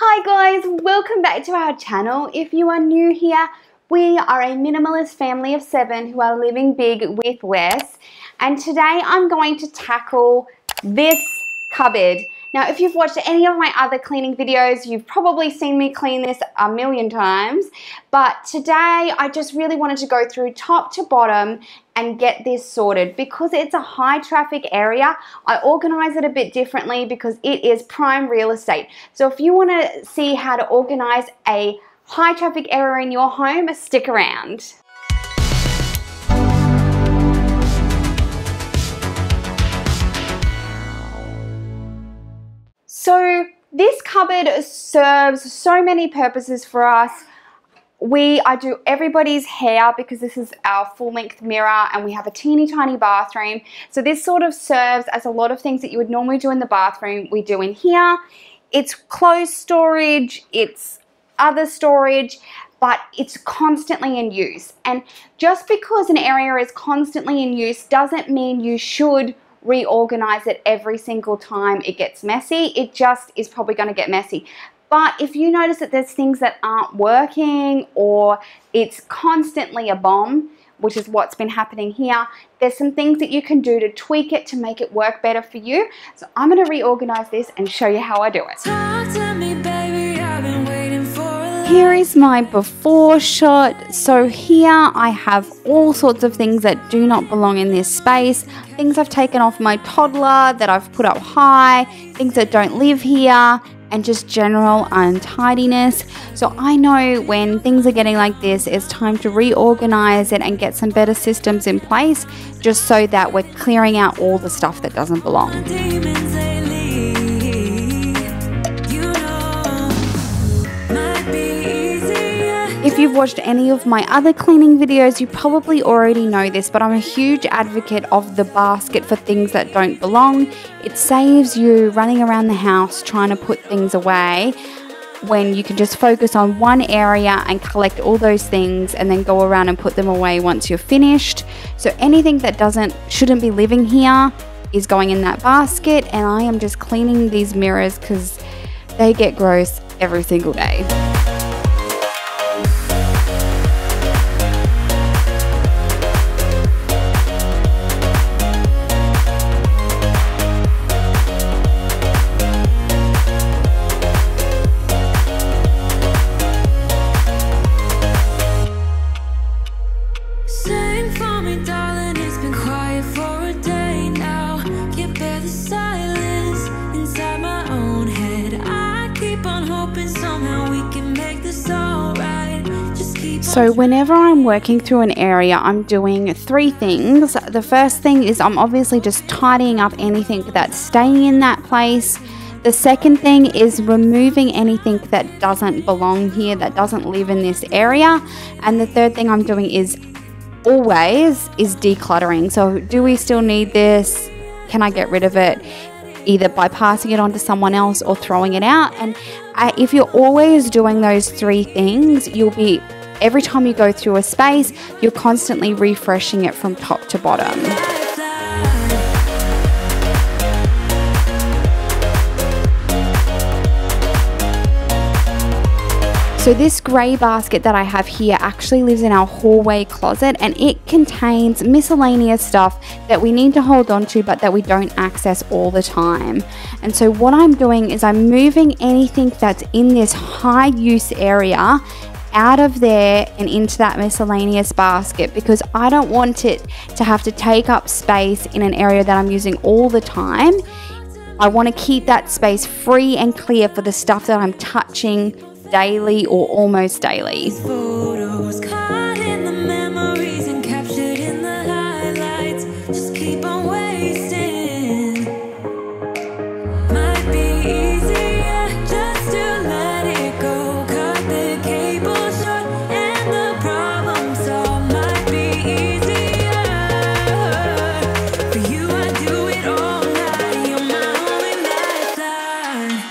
Hi guys, welcome back to our channel. If you are new here, we are a minimalist family of 7 who are living big with Wes, and today I'm going to tackle this cupboard. Now, if you've watched any of my other cleaning videos, you've probably seen me clean this a million times, but today I just really wanted to go through top to bottom and get this sorted. Because it's a high traffic area, I organize it a bit differently because it is prime real estate. So if you want to see how to organize a high traffic area in your home, stick around. So this cupboard serves so many purposes for us. I do everybody's hair because this is our full-length mirror, and we have a teeny tiny bathroom. So this sort of serves as a lot of things that you would normally do in the bathroom, we do in here. It's clothes storage, it's other storage, but it's constantly in use. And just because an area is constantly in use doesn't mean you should reorganize it every single time it gets messy. It just is probably going to get messy. But if you notice that there's things that aren't working, or it's constantly a bomb, which is what's been happening here, there's some things that you can do to tweak it to make it work better for you. So I'm going to reorganize this and show you how I do it. Talk to me, baby, I've been waiting for. Here is my before shot. So here I have all sorts of things that do not belong in this space. Things I've taken off my toddler that I've put up high, things that don't live here, and just general untidiness. So I know when things are getting like this, it's time to reorganize it and get some better systems in place, just so that we're clearing out all the stuff that doesn't belong. Demons, they leave. You know, might be easier. If you've watched any of my other cleaning videos, you probably already know this, but I'm a huge advocate of the basket for things that don't belong. It saves you running around the house trying to put things away, when you can just focus on one area and collect all those things and then go around and put them away once you're finished. So anything that shouldn't be living here is going in that basket, and I am just cleaning these mirrors because they get gross every single day. Sing for me, darling, it's been quiet for a day now. Can't bear the silence inside my own head. I keep on hoping somehow we can make this alright. Just keep So whenever I'm working through an area, I'm doing 3 things. The first thing is I'm obviously just tidying up anything that's staying in that place. The second thing is removing anything that doesn't belong here, that doesn't live in this area. And the third thing I'm doing is decluttering. So do we still need this? Can I get rid of it? Either by passing it on to someone else or throwing it out. And if you're always doing those 3 things, every time you go through a space, you're constantly refreshing it from top to bottom. So this grey basket that I have here actually lives in our hallway closet, and it contains miscellaneous stuff that we need to hold on to but that we don't access all the time. And so what I'm doing is I'm moving anything that's in this high use area out of there and into that miscellaneous basket, because I don't want it to have to take up space in an area that I'm using all the time. I want to keep that space free and clear for the stuff that I'm touching daily or almost daily. photos caught in the memories and captured in the highlights. Just keep on wasting. Might be easier just to let it go. Cut the cable short and the problem solved. Might be easier for you. I do it all night. You're my only lifeline.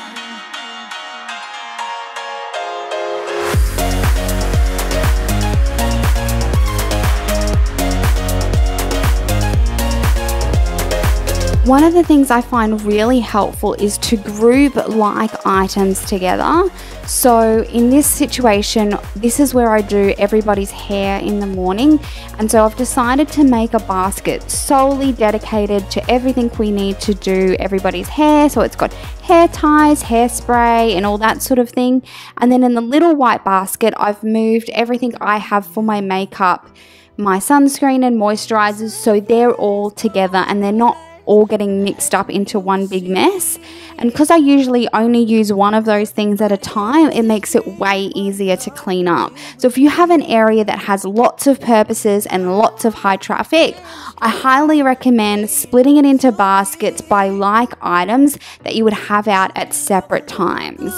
One of the things I find really helpful is to group like items together. So in this situation, this is where I do everybody's hair in the morning. And so I've decided to make a basket solely dedicated to everything we need to do everybody's hair. So it's got hair ties, hairspray, and all that sort of thing. And then in the little white basket, I've moved everything I have for my makeup, my sunscreen and moisturizers, so they're all together and they're not all getting mixed up into one big mess. And because I usually only use one of those things at a time, it makes it way easier to clean up. So if you have an area that has lots of purposes and lots of high traffic, I highly recommend splitting it into baskets by like items that you would have out at separate times.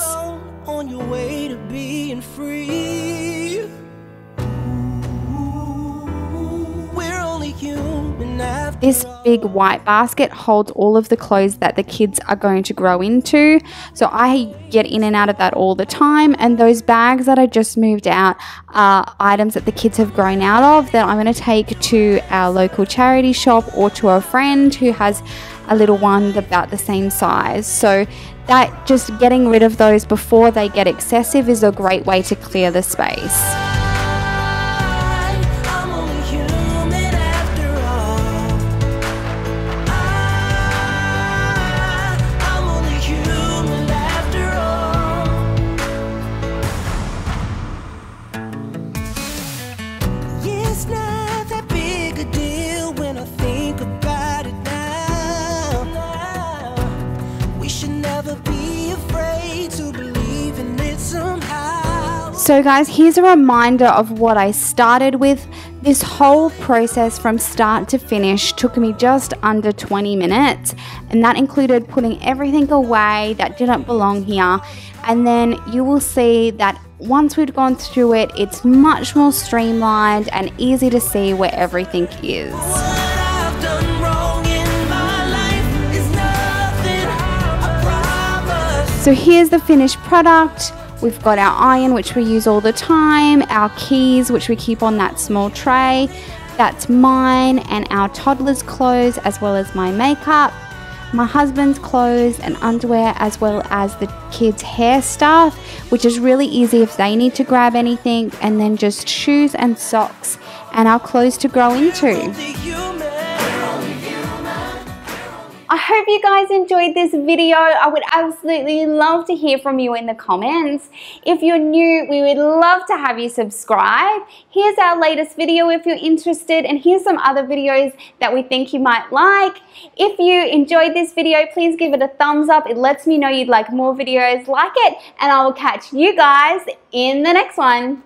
On your way to being free. We're only human after This big white basket holds all of the clothes that the kids are going to grow into. So I get in and out of that all the time. And those bags that I just moved out are items that the kids have grown out of that I'm going to take to our local charity shop or to a friend who has a little one about the same size. So that just getting rid of those before they get excessive is a great way to clear the space. I'm only human after all. I'm only human after all. Yeah, it's not that big a deal when I think about it now. We should never be afraid to believe in it somehow. So guys, here's a reminder of what I started with. This whole process from start to finish took me just under 20 minutes, and that included putting everything away that didn't belong here. And then you will see that once we've gone through it, it's much more streamlined and easy to see where everything is. What I've done wrong in my life is nothing, I promise. So here's the finished product. We've got our iron, which we use all the time, our keys, which we keep on that small tray. That's mine, and our toddler's clothes, as well as my makeup, my husband's clothes and underwear, as well as the kids' hair stuff, which is really easy if they need to grab anything, and then just shoes and socks and our clothes to grow into. Only human. I hope you guys enjoyed this video. I would absolutely love to hear from you in the comments. If you're new, we would love to have you subscribe. Here's our latest video if you're interested, and here's some other videos that we think you might like. If you enjoyed this video, please give it a thumbs up. It lets me know you'd like more videos like it, and I will catch you guys in the next one.